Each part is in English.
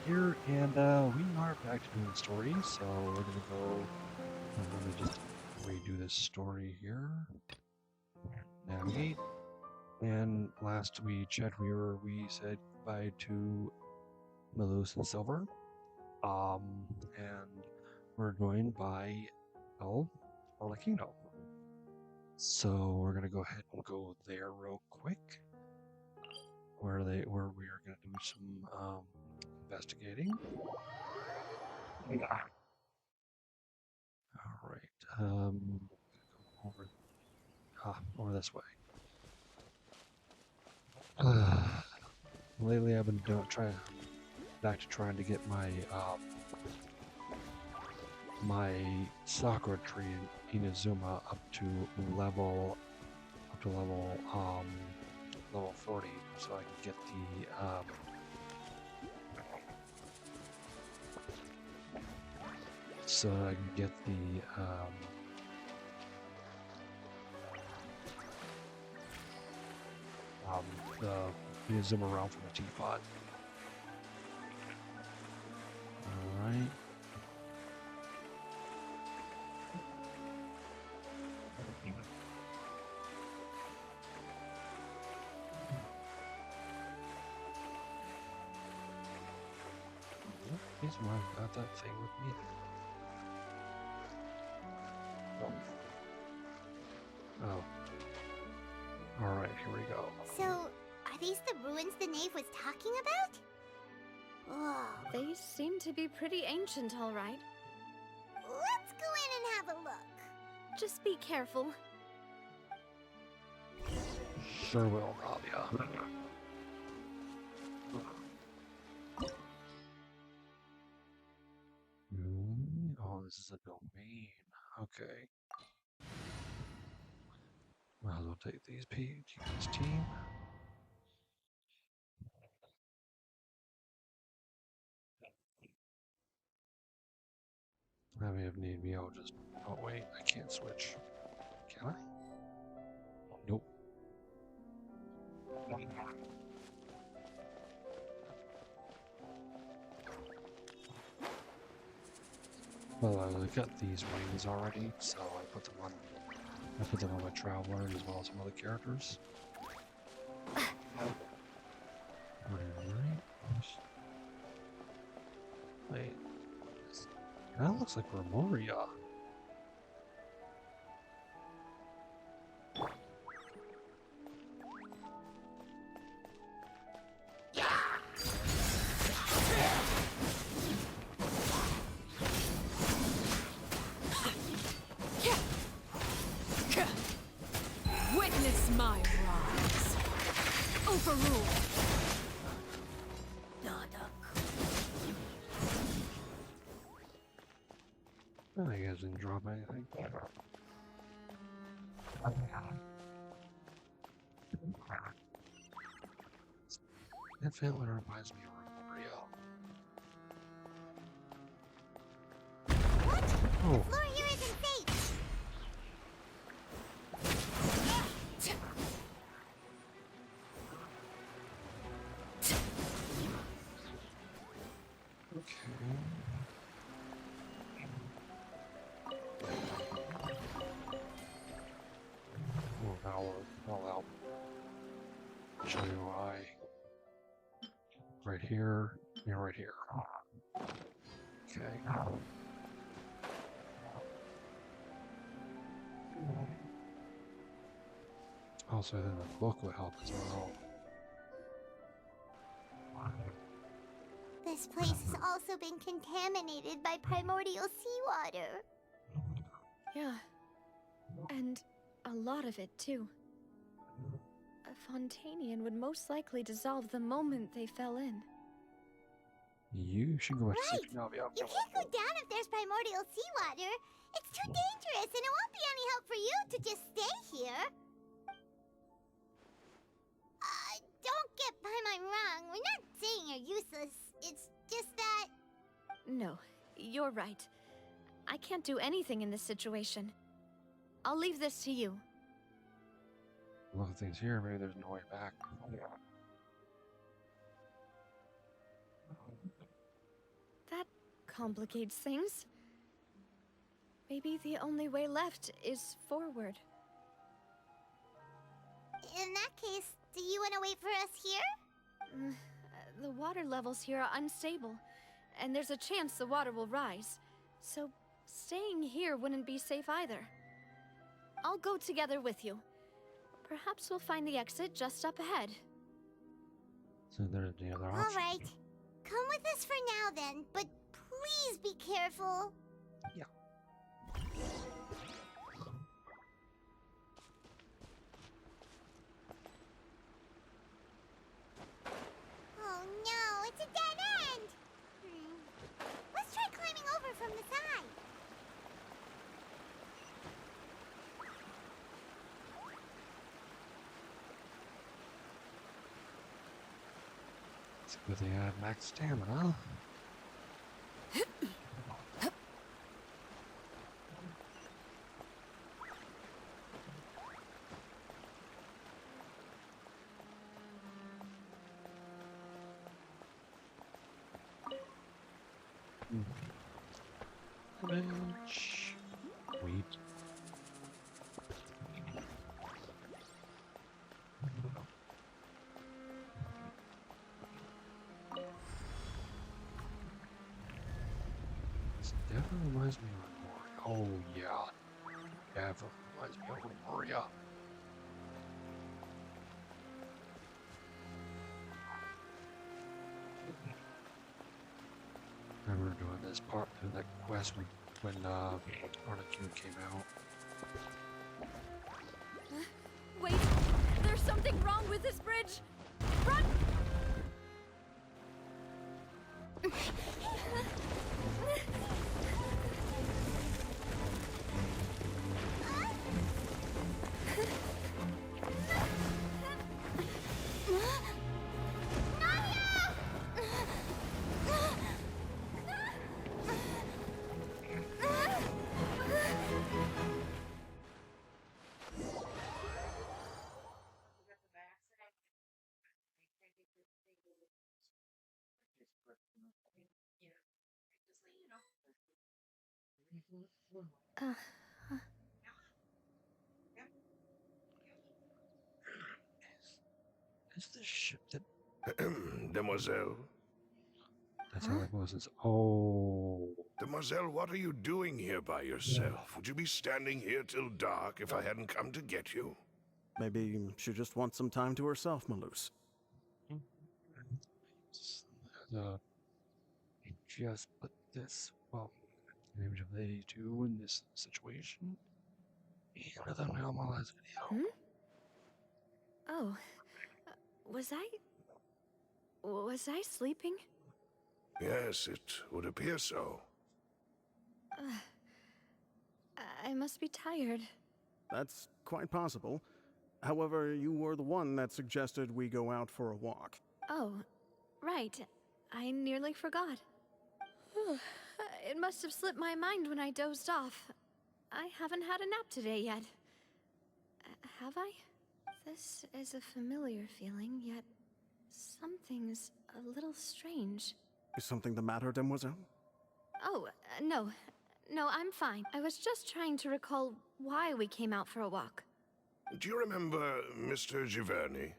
here, and we are back to doing the story. So we're gonna go. I'm gonna just redo this story here. Navigate. And last we checked, we said goodbye to Melus and Silver. And we're joined by Arlecchino. So we're gonna go ahead and go there real quick, where we are gonna do some investigating. All right. Go over this way. Lately, I've been trying to get my sakura tree in Inazuma level level 40, so I can get the Inazuma realm from the teapot. All right. He's got that thing with me. Oh. Alright, here we go. So, are these the ruins the knave was talking about? Whoa. They seem to be pretty ancient, all right. Let's go in and have a look. Just be careful. Sure will, Navia. Oh, this is a domain. Okay. Might as well take these this team. I may have need me. I'll just. Oh wait, I can't switch. Can I? Nope. Well, I got these wings already, so I put them on my traveler as well as some other characters. Wait, that looks like Remuria. Witness my rise. Overrule. I guess didn't drop anything. That family reminds me of Remuria. What? Oh. The floor here isn't safe. Okay. Well, now I'll help show you why. Right here, right here. Okay. Also, then the book will help as well. This place has also been contaminated by primordial seawater. Yeah. And a lot of it, too. A Fontainian would most likely dissolve the moment they fell in. You should go Right! to Navia. You can't go down if there's primordial seawater. It's too dangerous, and it won't be any help for you to just stay here. Don't get by my wrong. We're not saying you're useless. It's just that... No, you're right. I can't do anything in this situation. I'll leave this to you. Look at things here. Maybe there's no way back. complicates things. Maybe the only way left is forward. In that case, do you want to wait for us here? The water levels here are unstable, and there's a chance the water will rise. So staying here wouldn't be safe either. I'll go together with you. Perhaps we'll find the exit just up ahead. So there's the other option. All right. Come with us for now then, but please be careful. Yeah. Oh no, it's a dead end! Let's try climbing over from the side. It's good they have max stamina. Bridge. Wait. This definitely reminds me of Remuria. Oh yeah. Definitely reminds me of Remuria. I remember doing this part doing that quest when Arlecchino came out. Wait! There's something wrong with this bridge! Run! Is this ship that? Demoiselle? That's how it was. It's oh. Demoiselle, what are you doing here by yourself? Would you be standing here till dark if I hadn't come to get you? Maybe she just wants some time to herself, Malus. Just put this, well, image of Lady 2 in this situation. And another my last video. Oh, was I sleeping? Yes, it would appear so. I must be tired. That's quite possible. However, you were the one that suggested we go out for a walk. Oh, right. I nearly forgot. It must have slipped my mind when I dozed off. I haven't had a nap today yet. Have I? This is a familiar feeling, yet something's a little strange. Is something the matter, Demoiselle? Oh, no. No, I'm fine. I was just trying to recall why we came out for a walk. Do you remember Mr. Giverny?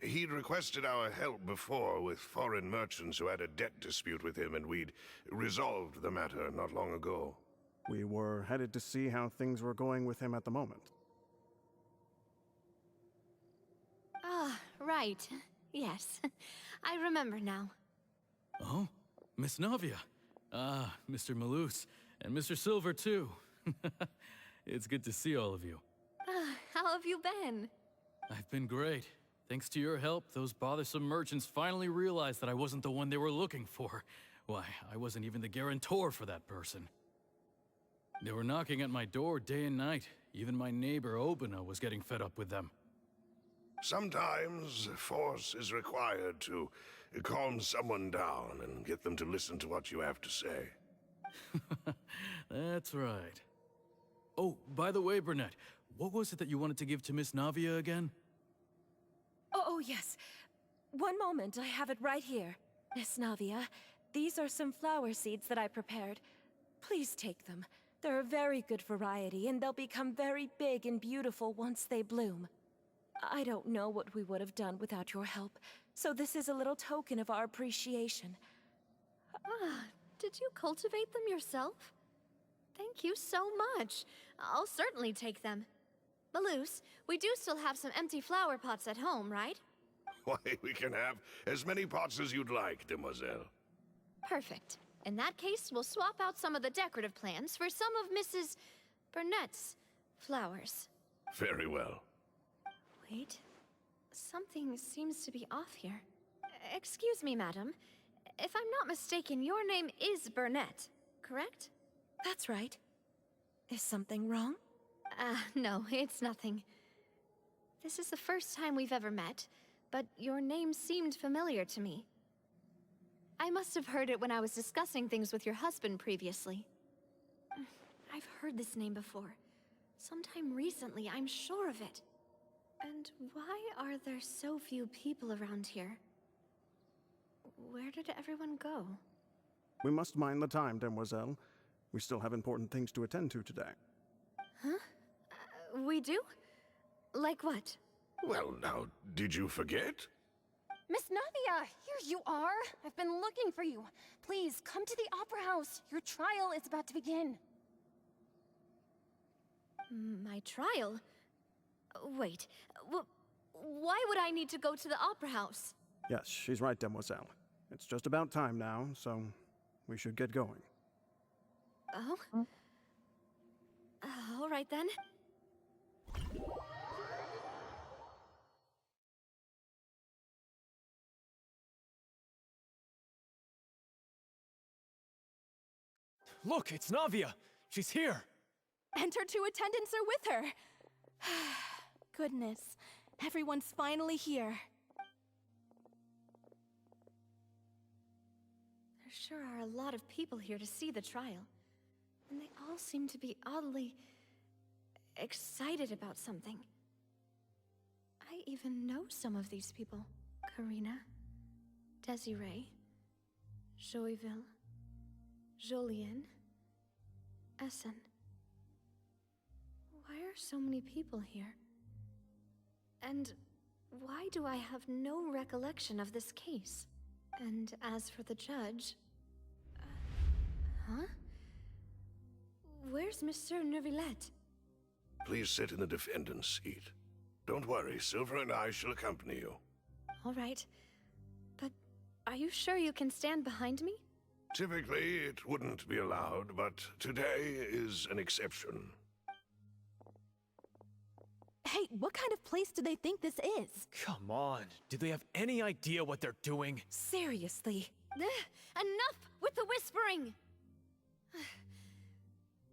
He'd requested our help before with foreign merchants who had a debt dispute with him, and we'd resolved the matter not long ago. We were headed to see how things were going with him at the moment. Ah, right. Yes. I remember now. Oh, Miss Navia. Ah, Mr. Malus. And Mr. Silver, too. It's good to see all of you. How have you been? I've been great. Thanks to your help, those bothersome merchants finally realized that I wasn't the one they were looking for. Why, I wasn't even the guarantor for that person. They were knocking at my door day and night. Even my neighbor, Obina, was getting fed up with them. Sometimes force is required to calm someone down and get them to listen to what you have to say. That's right. Oh, by the way, Burnett, what was it that you wanted to give to Miss Navia again? Oh, yes. One moment, I have it right here. Miss Navia, these are some flower seeds that I prepared. Please take them. They're a very good variety, and they'll become very big and beautiful once they bloom. I don't know what we would have done without your help, so this is a little token of our appreciation. Ah, did you cultivate them yourself? Thank you so much. I'll certainly take them. Balloose, we do still have some empty flower pots at home, right? Why, we can have as many pots as you'd like, demoiselle. Perfect. In that case, we'll swap out some of the decorative plants for some of Mrs. Burnett's flowers. Very well. Wait. Something seems to be off here. Excuse me, madam. If I'm not mistaken, your name is Burnett, correct? That's right. Is something wrong? No, it's nothing. This is the first time we've ever met, but your name seemed familiar to me. I must have heard it when I was discussing things with your husband previously. I've heard this name before. Sometime recently, I'm sure of it. And why are there so few people around here? Where did everyone go? We must mind the time, demoiselle. We still have important things to attend to today. Huh? We do? Like what? Well, now, did you forget? Miss Navia, here you are. I've been looking for you. Please, come to the Opera House. Your trial is about to begin. My trial? Wait, why would I need to go to the Opera House? Yes, she's right, demoiselle. It's just about time now, so we should get going. Oh? All right then. Look, it's Navia! She's here! And her two attendants are with her! Goodness, everyone's finally here. There sure are a lot of people here to see the trial. And they all seem to be oddly excited about something. I even know some of these people. Karina, Desiree, Joyville, Jolien, Essen. Why are so many people here? And why do I have no recollection of this case? And as for the judge... huh? Where's Monsieur Neuvillette? Please sit in the defendant's seat. Don't worry, Silver and I shall accompany you. All right. But are you sure you can stand behind me? Typically, it wouldn't be allowed, but today is an exception. Hey, what kind of place do they think this is? Come on, do they have any idea what they're doing? Seriously. Enough with the whispering!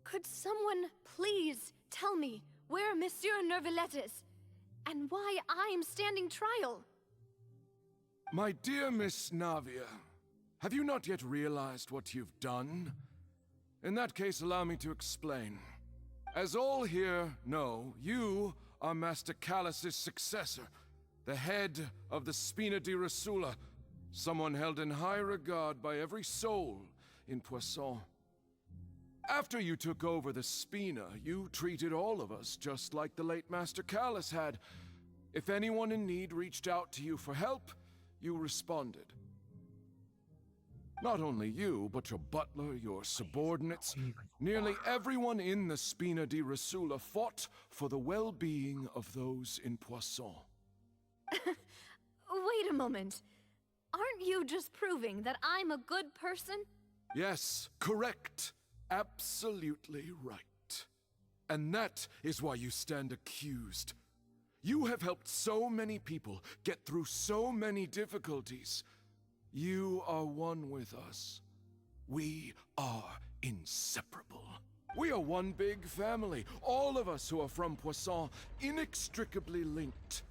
Could someone please tell me where Monsieur Neuvillette is? And why I'm standing trial? My dear Miss Navia, have you not yet realized what you've done? In that case, allow me to explain. As all here know, you are Master Callus's successor, the head of the Spina di Rosula, someone held in high regard by every soul in Poisson. After you took over the Spina, you treated all of us just like the late Master Callus had. If anyone in need reached out to you for help, you responded. Not only you, but your butler, your subordinates, nearly everyone in the Spina di Rosula fought for the well-being of those in Poisson. Wait a moment. Aren't you just proving that I'm a good person? Yes, correct. Absolutely right. And that is why you stand accused. You have helped so many people get through so many difficulties. You are one with us. We are inseparable. We are one big family, all of us who are from Poisson, inextricably linked.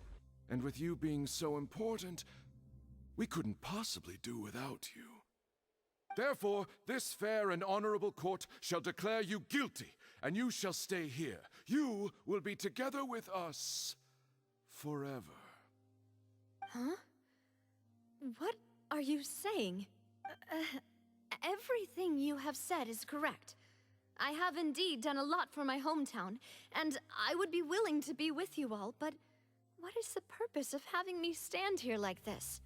And with you being so important, we couldn't possibly do without you. Therefore, this fair and honorable court shall declare you guilty, and you shall stay here. You will be together with us forever. Huh? What are you saying? Everything you have said is correct. I have indeed done a lot for my hometown, and I would be willing to be with you all, but what is the purpose of having me stand here like this?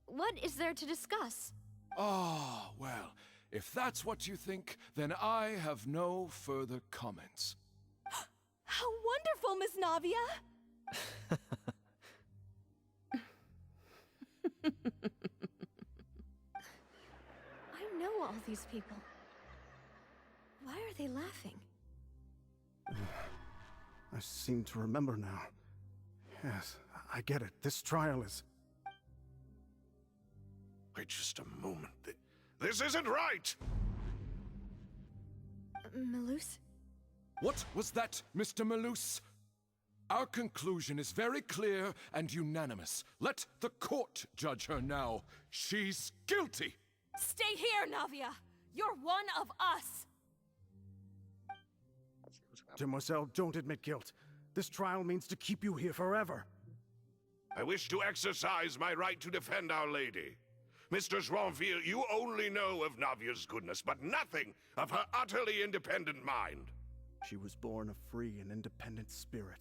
What is there to discuss? Ah, well, if that's what you think, then I have no further comments. How wonderful, Miss Navia! I know all these people. Why are they laughing? I seem to remember now. Yes, I get it. This trial is... Wait just a moment. This isn't right! Malus? What was that, Mr. Malus? Our conclusion is very clear and unanimous. Let the court judge her now. She's guilty! Stay here, Navia! You're one of us! Demoiselle, don't admit guilt. This trial means to keep you here forever. I wish to exercise my right to defend Our Lady. Mr. Joinville, you only know of Navia's goodness, but nothing of her utterly independent mind. She was born a free and independent spirit.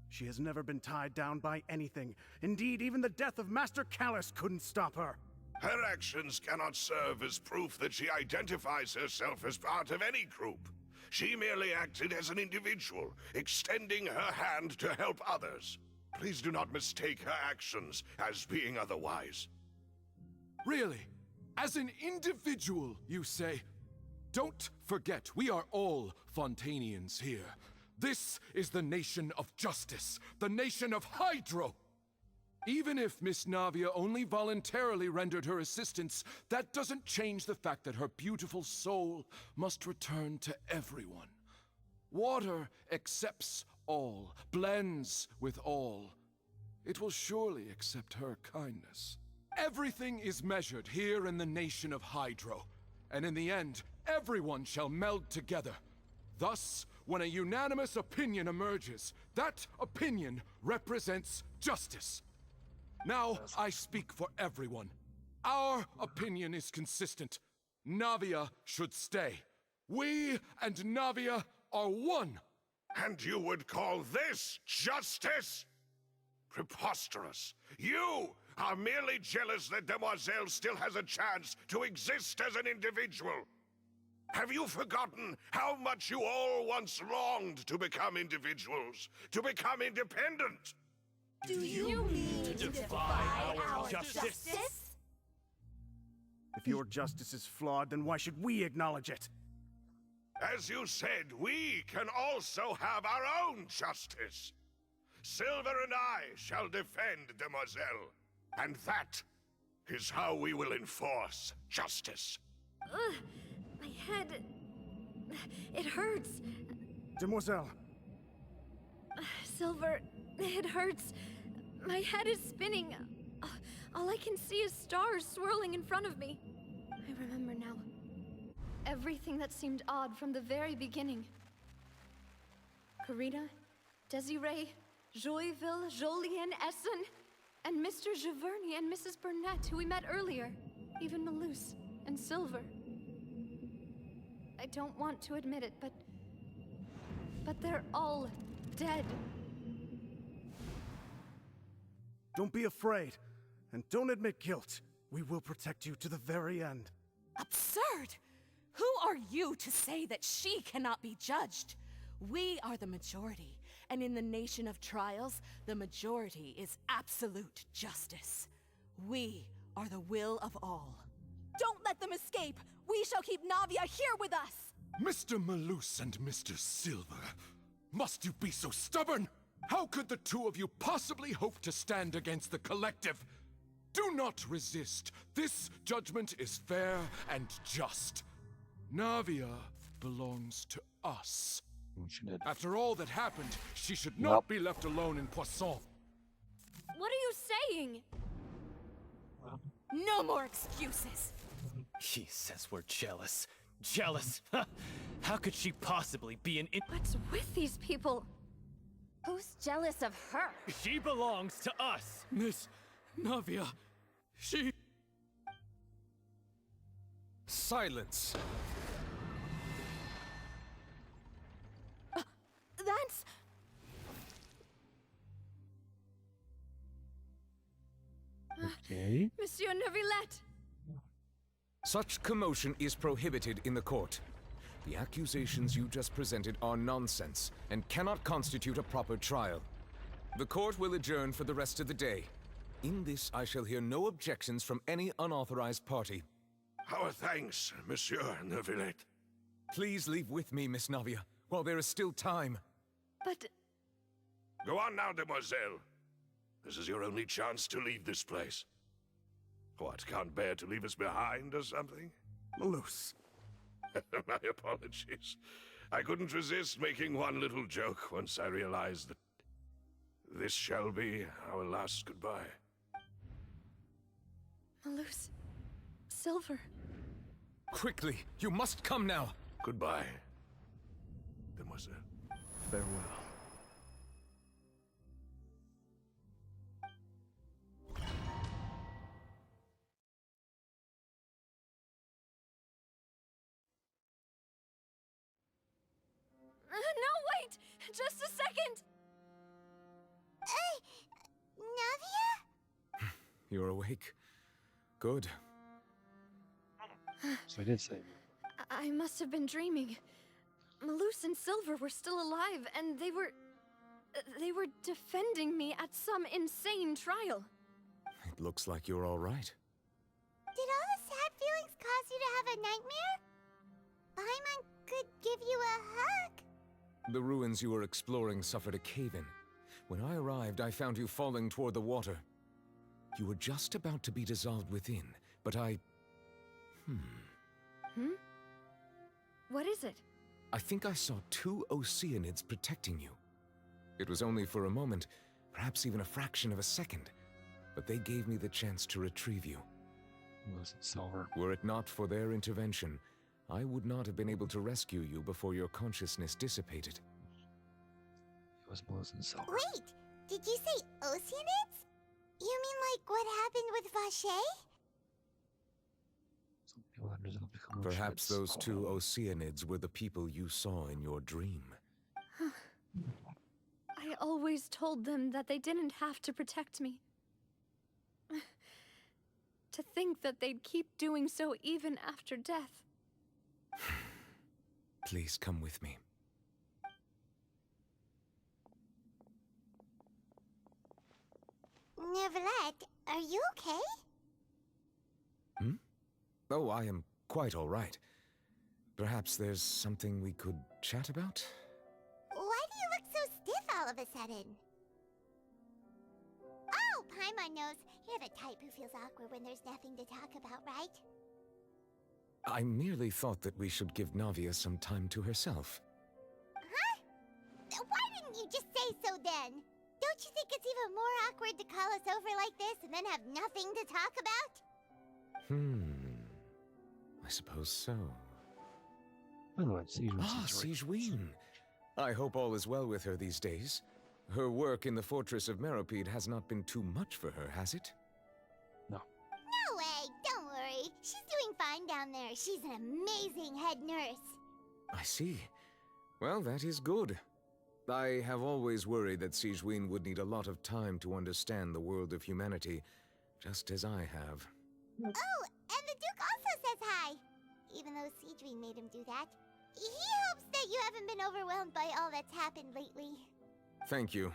She has never been tied down by anything. Indeed, even the death of Master Callus couldn't stop her. Her actions cannot serve as proof that she identifies herself as part of any group. She merely acted as an individual, extending her hand to help others. Please do not mistake her actions as being otherwise. Really? As an individual, you say? Don't forget, we are all Fontainians here. This is the nation of justice, the nation of Hydro! Even if Miss Navia only voluntarily rendered her assistance, that doesn't change the fact that her beautiful soul must return to everyone. Water accepts all, blends with all. It will surely accept her kindness. Everything is measured here in the nation of Hydro, and in the end, everyone shall meld together. Thus, when a unanimous opinion emerges, that opinion represents justice. Now, I speak for everyone. Our opinion is consistent. Navia should stay. We and Navia are one. And you would call this justice? Preposterous. You are merely jealous that Demoiselle still has a chance to exist as an individual. Have you forgotten how much you all once longed to become individuals, to become independent? Do you mean to defy our justice? If your justice is flawed, then why should we acknowledge it? As you said, we can also have our own justice. Silver and I shall defend Demoiselle, and that is how we will enforce justice. Ugh, my head... it hurts. Demoiselle! Silver, it hurts. My head is spinning. All I can see is stars swirling in front of me. I remember now. Everything that seemed odd from the very beginning. Karina, Desiree, Joyville, Jolien, Essen, and Mr. Giverny and Mrs. Burnett, who we met earlier. Even Malus and Silver. I don't want to admit it, but they're all dead. Don't be afraid, and don't admit guilt. We will protect you to the very end. Absurd! Who are you to say that she cannot be judged? We are the majority, and in the nation of trials, the majority is absolute justice. We are the will of all. Don't let them escape! We shall keep Navia here with us! Mr. Malus and Mr. Silver, must you be so stubborn? How could the two of you possibly hope to stand against the collective? Do not resist. This judgment is fair and just. Navia belongs to us. After all that happened, she should not be left alone in Poisson. What are you saying? No more excuses! He says we're jealous. Jealous? How could she possibly be an What's with these people? Who's jealous of her? She belongs to us! Miss Navia, she... Silence! That's... Okay. Monsieur Neuvillette! Such commotion is prohibited in the court. The accusations you just presented are nonsense and cannot constitute a proper trial. The court will adjourn for the rest of the day. In this, I shall hear no objections from any unauthorized party. Our thanks, Monsieur Neuvillette. Please leave with me, Miss Navia, while there is still time. But Go on now, demoiselle. This is your only chance to leave this place. What, can't bear to leave us behind or something? Malus. My apologies. I couldn't resist making one little joke once I realized that this shall be our last goodbye. Malus, Silver. Quickly, you must come now! Goodbye, demoiselle. Farewell. No, wait! Just a second! Navia? You're awake. Good. So I did say. I must have been dreaming. Malus and Silver were still alive, and they were defending me at some insane trial. It looks like you're all right. Did all the sad feelings cause you to have a nightmare? Paimon could give you a hug. The ruins you were exploring suffered a cave-in. When I arrived, I found you falling toward the water. You were just about to be dissolved within, but I... What is it? I think I saw 2 Oceanids protecting you. It was only for a moment, perhaps even a fraction of a second, but they gave me the chance to retrieve you. Was it Silver? Were it not for their intervention, I would not have been able to rescue you before your consciousness dissipated. It was Malus and Silver. Wait, did you say Oceanids? You mean like what happened with Vache? Some people ended up becoming Perhaps Oceanids. those 2 Oceanids were the people you saw in your dream. I always told them that they didn't have to protect me. To think that they'd keep doing so even after death. Please come with me. Neuvillette, are you okay? Oh, I am quite all right. Perhaps there's something we could chat about? Why do you look so stiff all of a sudden? Oh, Paimon knows. You're the type who feels awkward when there's nothing to talk about, right? I merely thought that we should give Navia some time to herself. Huh? Why didn't you just say so then? Don't you think it's even more awkward to call us over like this and then have nothing to talk about? I suppose so. By the way, Siege was Ah, right. Sigewinne. I hope all is well with her these days. Her work in the Fortress of Meropide has not been too much for her, has it? No. No way, don't worry. She's doing fine down there. She's an amazing head nurse. I see. Well, that is good. I have always worried that Sigewinne would need a lot of time to understand the world of humanity, just as I have. Oh, and the Duke also says hi. Even though Sigewinne made him do that. He hopes that you haven't been overwhelmed by all that's happened lately. Thank you.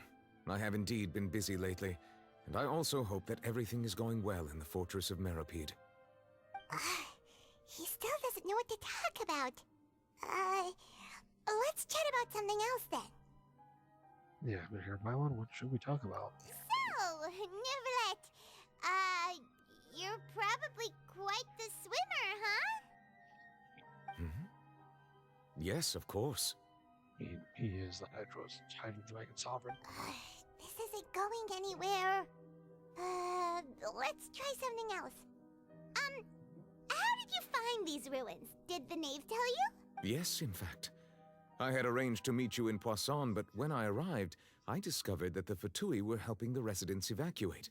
I have indeed been busy lately, and I also hope that everything is going well in the Fortress of Meropide. He still doesn't know what to talk about. Let's chat about something else then. Yeah, but here, Mylon, what should we talk about? So, Neuvillette, you're probably quite the swimmer, huh? Yes, of course. He is the Hydro Dragon Sovereign. This isn't going anywhere. Let's try something else. How did you find these ruins? Did the knave tell you? Yes, in fact. I had arranged to meet you in Poisson, but when I arrived, I discovered that the Fatui were helping the residents evacuate.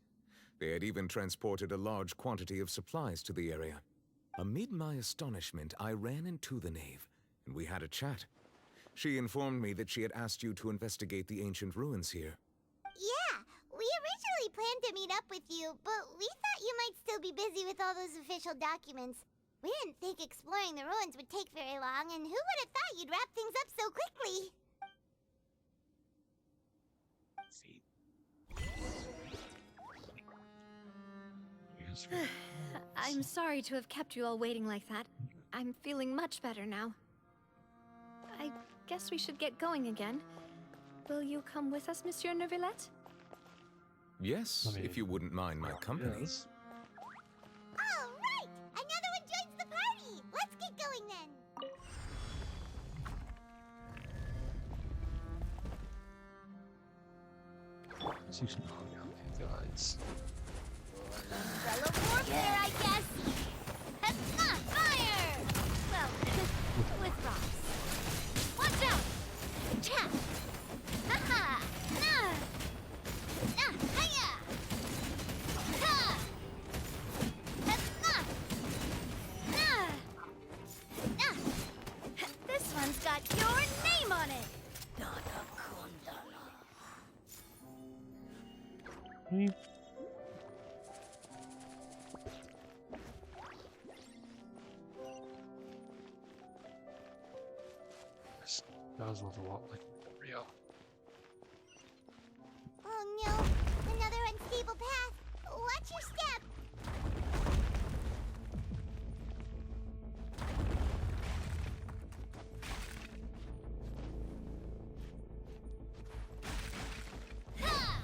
They had even transported a large quantity of supplies to the area. Amid my astonishment, I ran into the knave, and we had a chat. She informed me that she had asked you to investigate the ancient ruins here. Yeah, we originally planned to meet up with you, but we thought you might still be busy with all those official documents. We didn't think exploring the ruins would take very long, and who would have thought you'd wrap things up so quickly? See. I'm sorry to have kept you all waiting like that. I'm feeling much better now. I guess we should get going again. Will you come with us, Monsieur Neuvillette? Yes, if you wouldn't mind my company. Yes. All right! Another one joins the party! Let's get going then! Okay, guys. Umbrella warfare, I guess! Fire! Well, with rocks. Watch out! Cha! Ha-ha! Nah! Nah! Hiya! Ha! Nah! Nah! Nah! This one's got your name on it! This does look a lot like Remuria. Oh no! Another unstable path! Watch your step! Ha!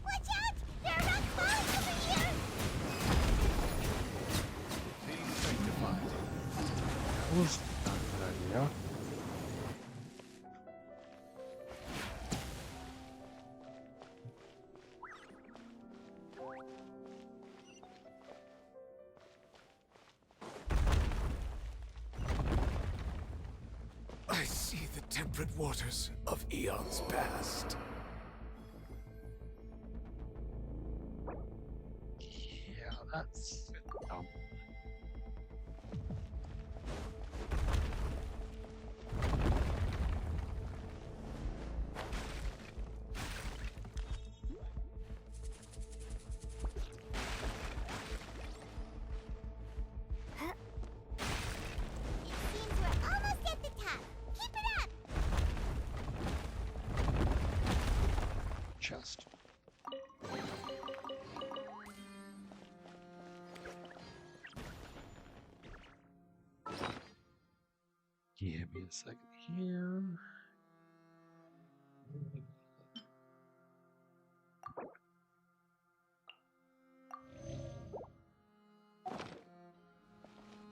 Watch out! There are rock falling over here! That was not a good idea. I see the temperate waters of eons past. Yeah, that's dumb. It seems we're almost at the top. Keep it up! Chest. Give me a second here.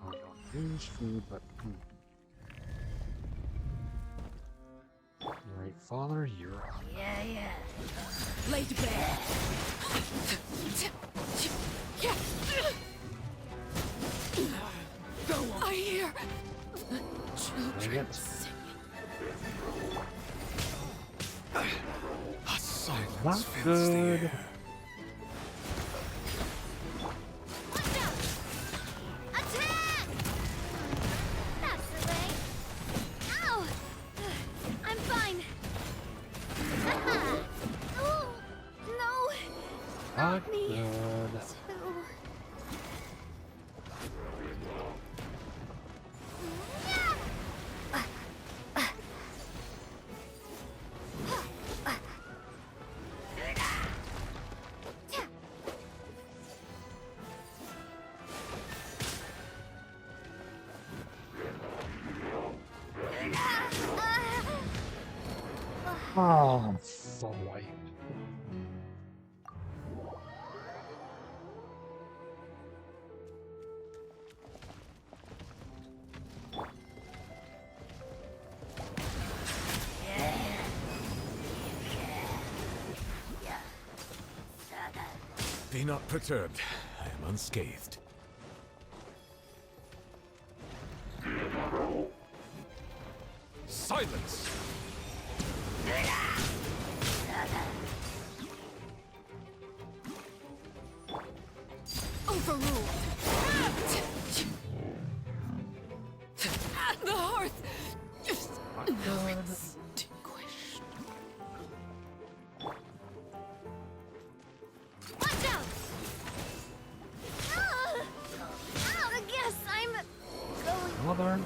Oh, no, use food, but Alright, Father, you're up. Lay to bed. Go on. I hear Dang it. A silence Not fills the good. air. Watch out! Attack! That's the way. Ow! I'm fine. Haha! Oh, no! Not me. good. Too. Yeah! Oh, so white. Be not perturbed. I am unscathed. Silence! Overruled. At the hearth. Now extinguished. Watch out! I guess I'm going Mother.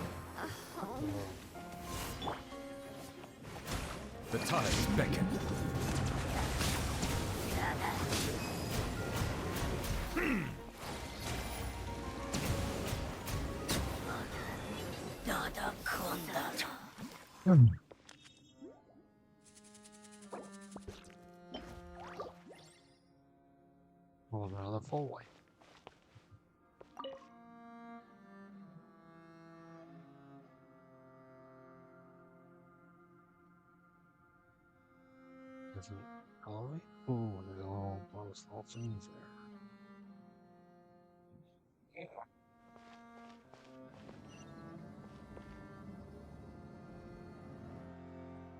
home. The tides beckon. Well, another full white. Doesn't color. Oh, there's a little bonus little things there.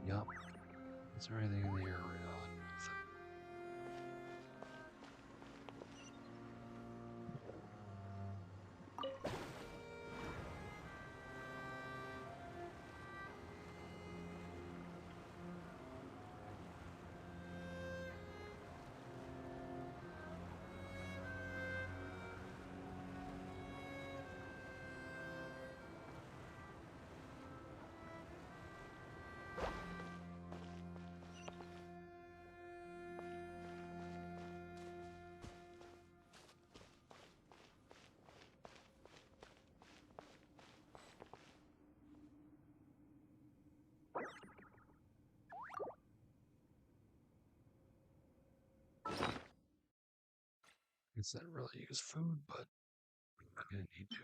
Yup. Is there anything in the area? Guess I didn't really use food, but I'm gonna need to.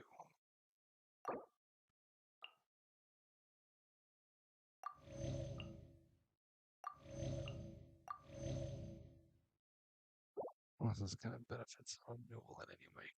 Well, this kind of benefits on Newland anyway.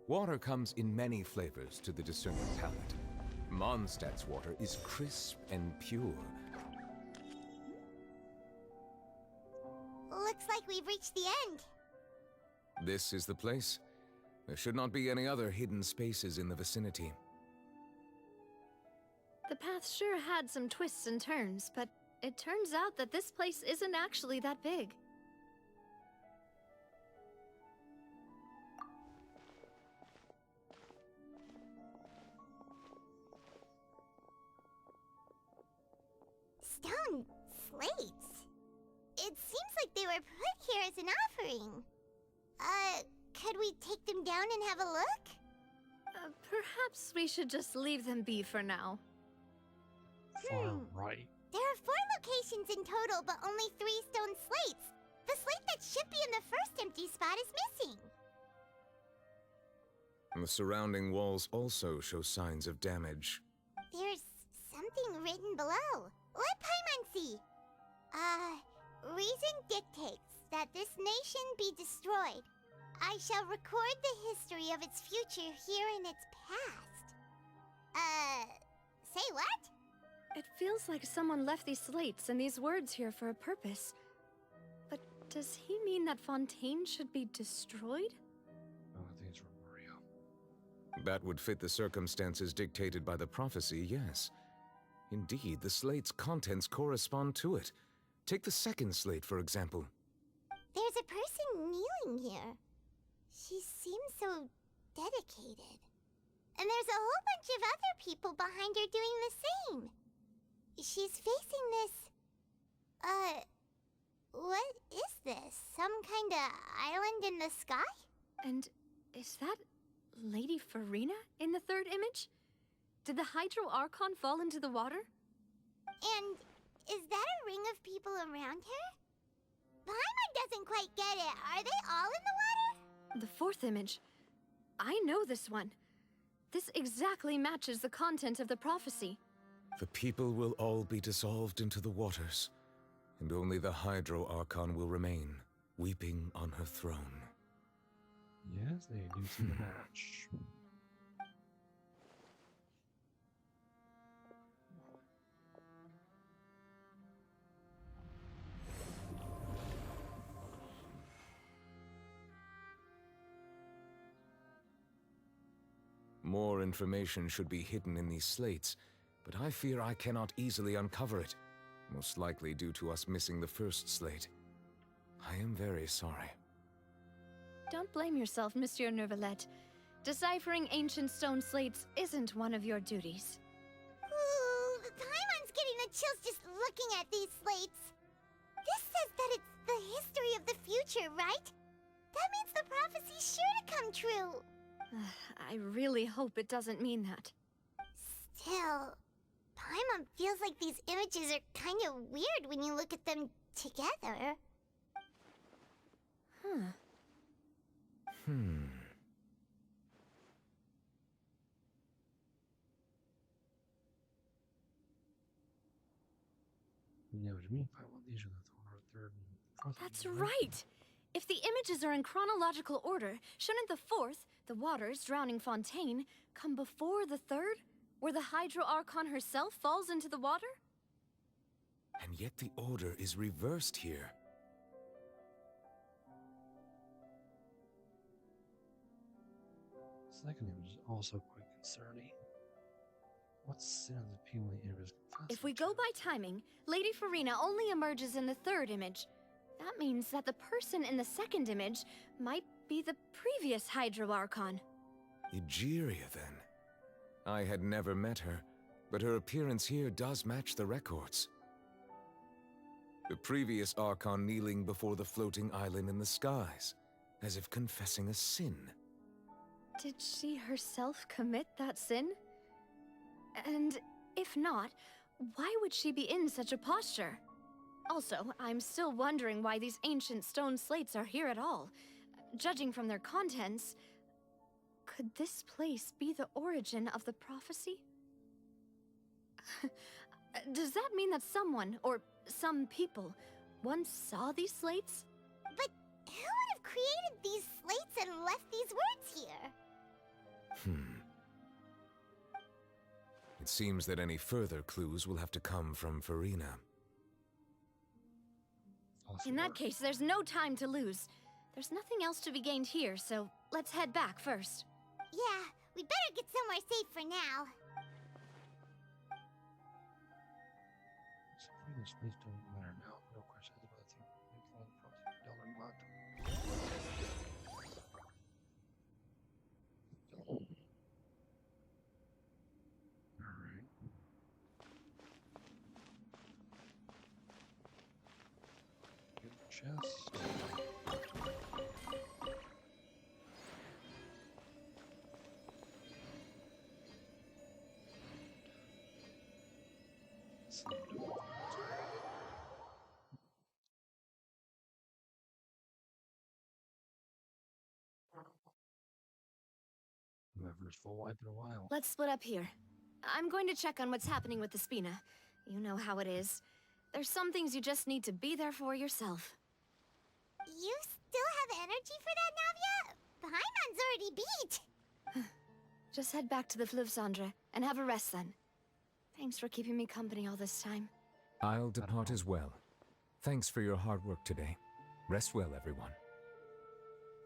Water comes in many flavors to the discerning palate. Mondstadt's water is crisp and pure. Looks like we've reached the end. This is the place. There should not be any other hidden spaces in the vicinity. The path sure had some twists and turns, but it turns out that this place isn't actually that big. Stone slates? It seems like they were put here as an offering. Could we take them down and have a look? Perhaps we should just leave them be for now. Far right. There are 4 locations in total, but only 3 stone slates. The slate that should be in the first empty spot is missing. The surrounding walls also show signs of damage. There's something written below. Let Paimon see. Reason dictates that this nation be destroyed. I shall record the history of its future here in its past. Say what? It feels like someone left these slates and these words here for a purpose. But does he mean that Fontaine should be destroyed? Oh, I think it's Remuria. That would fit the circumstances dictated by the prophecy, yes. Indeed, the slate's contents correspond to it. Take the second slate, for example. There's a person kneeling here. She seems so dedicated. And there's a whole bunch of other people behind her doing the same. she's facing this... what is this? Some kind of island in the sky? And is that Lady Farina in the third image? Did the Hydro Archon fall into the water? And is that a ring of people around her? Paimon doesn't quite get it. Are they all in the water? The fourth image. I know this one. This exactly matches the content of the prophecy. The people will all be dissolved into the waters, and only the Hydro Archon will remain, weeping on her throne. Yes, they do seem to match. More information should be hidden in these slates, but I fear I cannot easily uncover it, most likely due to us missing the first slate. I am very sorry. Don't blame yourself, Monsieur Neuvillette. Deciphering ancient stone slates isn't one of your duties. Ooh, Paimon's getting the chills just looking at these slates. This says that it's the history of the future, right? That means the prophecy's sure to come true. I really hope it doesn't mean that. Still, Paimon feels like these images are kind of weird when you look at them together. Huh. Yeah, what do you mean? These are the third and fourth. That's right! If the images are in chronological order, shouldn't the fourth, the waters drowning Fontaine, come before the third, where the Hydro Archon herself falls into the water? And yet the order is reversed here. Second image is also quite concerning. What sin of the people in the image? If we go by timing, Lady Farina only emerges in the third image. That means that the person in the second image might be the previous Hydro Archon. Egeria, then. I had never met her, but her appearance here does match the records. The previous Archon kneeling before the floating island in the skies, as if confessing a sin. Did she herself commit that sin? And if not, why would she be in such a posture? Also, I'm still wondering why these ancient stone slates are here at all. Judging from their contents, could this place be the origin of the prophecy? Does that mean that someone, or some people, once saw these slates? But who would have created these slates and left these words here? It seems that any further clues will have to come from Farina. In that case, there's no time to lose. There's nothing else to be gained here, so let's head back first. Yeah, we better get somewhere safe for now. This place don't matter now. No questions about the Alright. Good chest. My first full wipe in a while. Let's split up here. I'm going to check on what's happening with the Spina. You know how it is. There's some things you just need to be there for yourself. You still have energy for that, Navia? Paimon's already beat. Just head back to the Fleuve Cendre and have a rest then. Thanks for keeping me company all this time. I'll depart as well. Thanks for your hard work today. Rest well, everyone.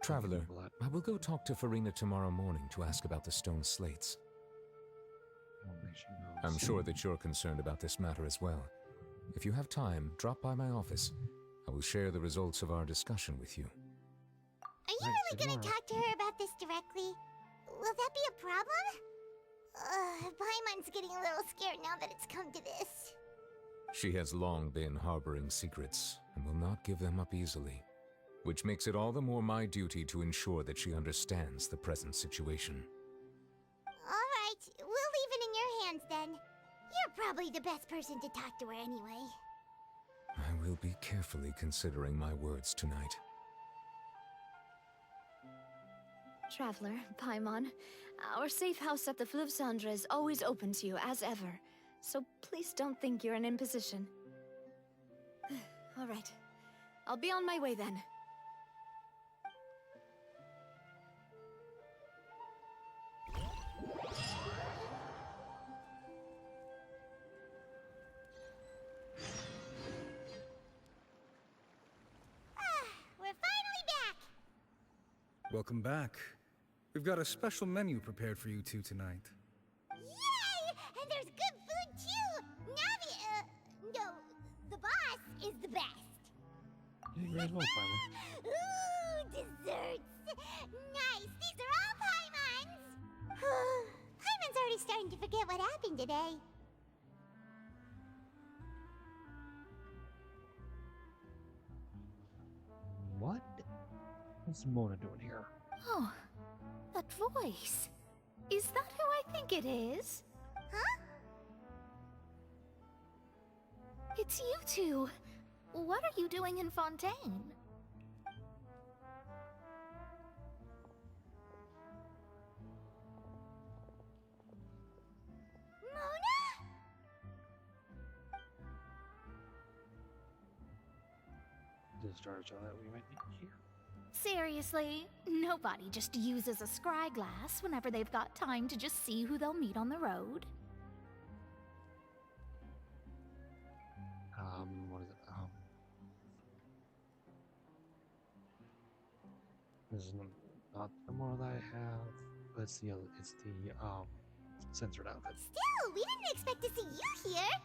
Traveler, I will go talk to Farina tomorrow morning to ask about the stone slates. I'm sure that you're concerned about this matter as well. If you have time, drop by my office. I will share the results of our discussion with you. Are you really gonna talk to her about this directly? Will that be a problem? Paimon's getting a little scared now that it's come to this. She has long been harboring secrets and will not give them up easily, which makes it all the more my duty to ensure that she understands the present situation. Alright, we'll leave it in your hands then. You're probably the best person to talk to her anyway. I will be carefully considering my words tonight. Traveler, Paimon, our safe house at the Fleuve Cendre is always open to you, as ever. So please don't think you're an imposition. All right. I'll be on my way then. We're finally back! Welcome back. We've got a special menu prepared for you two tonight. Yay! And there's good food too! Navia, no, the boss is the best. Yeah, you as well, Paimon. Ooh, desserts! Nice, these are all Paimon's! Paimon's already starting to forget what happened today. What is Mona doing here? Oh, that voice. Is that who I think it is? Huh? It's you two. What are you doing in Fontaine? Mona? The stars are that we might be here. Seriously, nobody just uses a scry glass whenever they've got time to just see who they'll meet on the road. What is it? This is not the Mona that I have, but it's the censored outfit. Still, we didn't expect to see you here.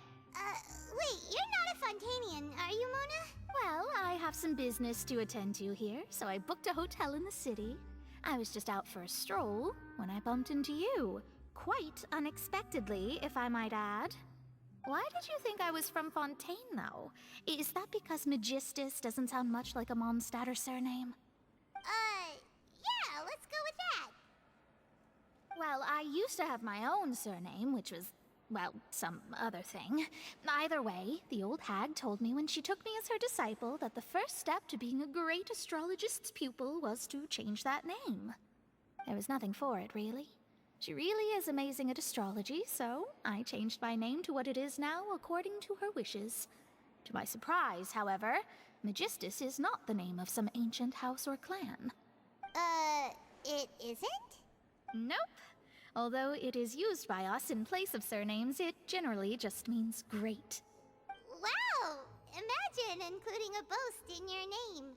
Wait, you're not a Fontainian, are you, Mona? Well, I have some business to attend to here, so I booked a hotel in the city. I was just out for a stroll when I bumped into you. Quite unexpectedly, if I might add. Why did you think I was from Fontaine, though? Is that because Magistus doesn't sound much like a Mondstadter surname? Yeah, let's go with that. Well, I used to have my own surname, which was, well, some other thing. Either way, the old hag told me when she took me as her disciple that the first step to being a great astrologist's pupil was to change that name. There was nothing for it, really. She really is amazing at astrology, so I changed my name to what it is now according to her wishes. To my surprise, however, Magistus is not the name of some ancient house or clan. It isn't? Nope. Although it is used by us in place of surnames, it generally just means great. Wow! Imagine including a boast in your name.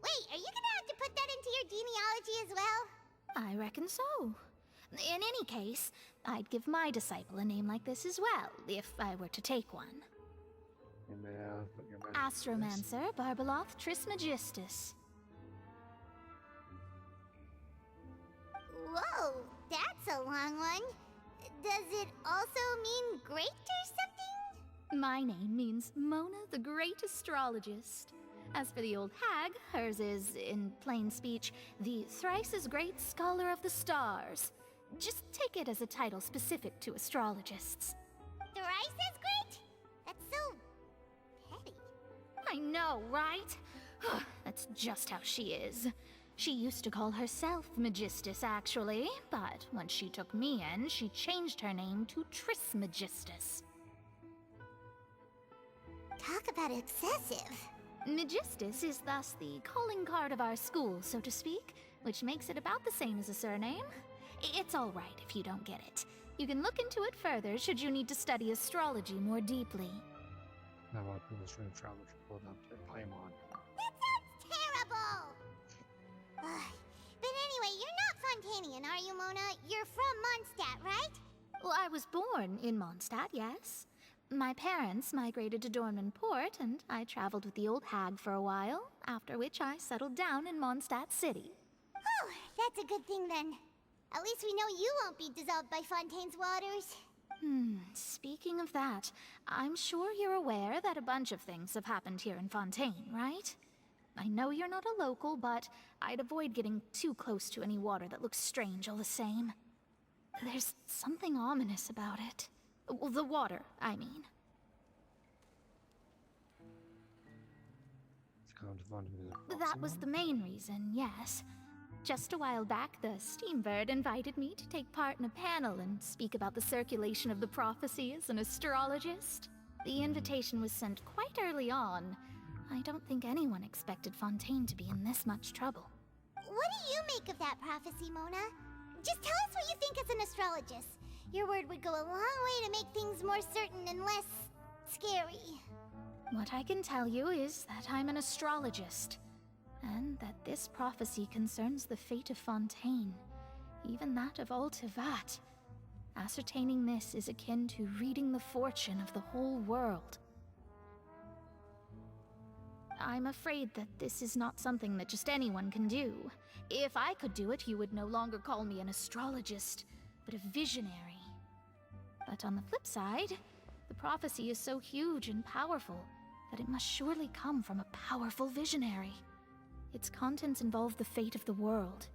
Wait, are you gonna have to put that into your genealogy as well? I reckon so. In any case, I'd give my disciple a name like this as well, if I were to take one. Astromancer Barbeloth Trismegistus. Whoa, that's a long one. Does it also mean great or something? My name means Mona the Great Astrologist. As for the old hag, hers is, in plain speech, the thrice-as-great Scholar of the Stars. Just take it as a title specific to astrologists. Thrice as great? That's so petty. I know, right? That's just how she is. She used to call herself Magistus, actually, but when she took me in, she changed her name to Trismegistus. Talk about excessive. Magistus is thus the calling card of our school, so to speak, which makes it about the same as a surname. It's all right if you don't get it. You can look into it further should you need to study astrology more deeply. How about people trying to travel to Paimon? That sounds terrible! But anyway, you're not Fontainian, are you, Mona? You're from Mondstadt, right? Well, I was born in Mondstadt, yes. My parents migrated to Dornman Port, and I traveled with the old hag for a while, after which I settled down in Mondstadt City. Oh, that's a good thing then. At least we know you won't be dissolved by Fontaine's waters. Speaking of that, I'm sure you're aware that a bunch of things have happened here in Fontaine, right? I know you're not a local, but I'd avoid getting too close to any water that looks strange all the same. There's something ominous about it. Well, the water, I mean. That was the main reason, yes. Just a while back, the Steambird invited me to take part in a panel and speak about the circulation of the prophecy as an astrologist. The invitation was sent quite early on. I don't think anyone expected Fontaine to be in this much trouble. What do you make of that prophecy, Mona? Just tell us what you think as an astrologist. Your word would go a long way to make things more certain and less scary. What I can tell you is that I'm an astrologist, and that this prophecy concerns the fate of Fontaine, even that of Ultivat. Ascertaining this is akin to reading the fortune of the whole world. I'm afraid that this is not something that just anyone can do. If I could do it, you would no longer call me an astrologist, but a visionary. But on the flip side, the prophecy is so huge and powerful that it must surely come from a powerful visionary. Its contents involve the fate of the world.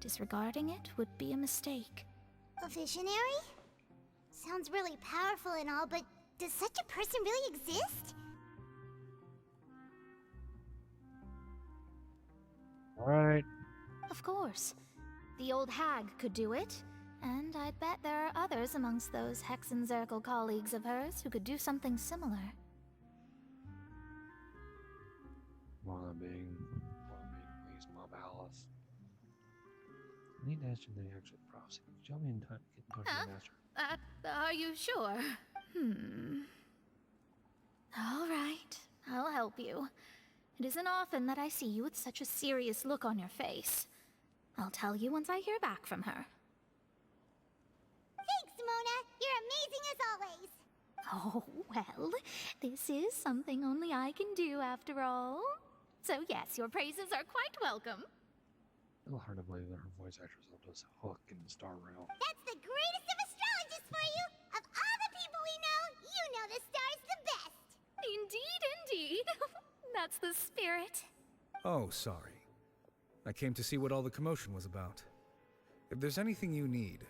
Disregarding it would be a mistake. A visionary? Sounds really powerful and all, but does such a person really exist? Alright. Of course. The old hag could do it, and I'd bet there are others amongst those Hexenzirkel colleagues of hers who could do something similar. Mona being please, Mom Alice. I need to ask you the actual prophecy. Tell me in time to get in touch with the master. Are you sure? All right, I'll help you. It isn't often that I see you with such a serious look on your face. I'll tell you once I hear back from her. Thanks, Mona. You're amazing as always. Oh, well, this is something only I can do after all. So yes, your praises are quite welcome. It's a little hard to believe that her voice actress will just hook in the Star Realm. That's the greatest of astrologists for you! Of all the people we know, you know the star's the best! Indeed, indeed. That's the spirit. Oh, sorry. I came to see what all the commotion was about. If there's anything you need,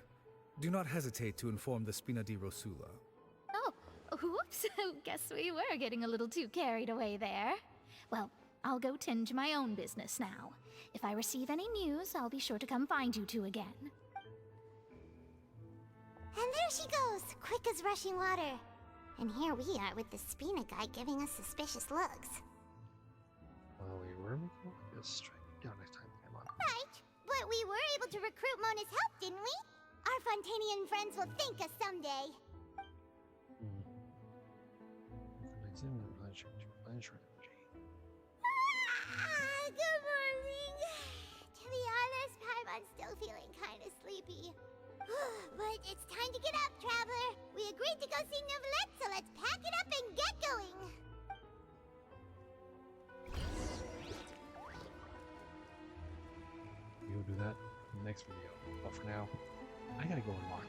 do not hesitate to inform the Spina di Rosula. Oh, whoops. Guess we were getting a little too carried away there. Well, I'll go tend to my own business now. If I receive any news, I'll be sure to come find you two again. And there she goes, quick as rushing water. And here we are with the Spina guy giving us suspicious looks. Well, we were making this strike down next time. Come on. Right, but we were able to recruit Mona's help, didn't we? Our Fontainian friends will thank us someday. Good morning. To be honest, Paimon's still feeling kind of sleepy. But it's time to get up, traveler. We agreed to go see Neuvillette, so let's pack it up and get going. We'll do that in the next video. But for now, I gotta go and lock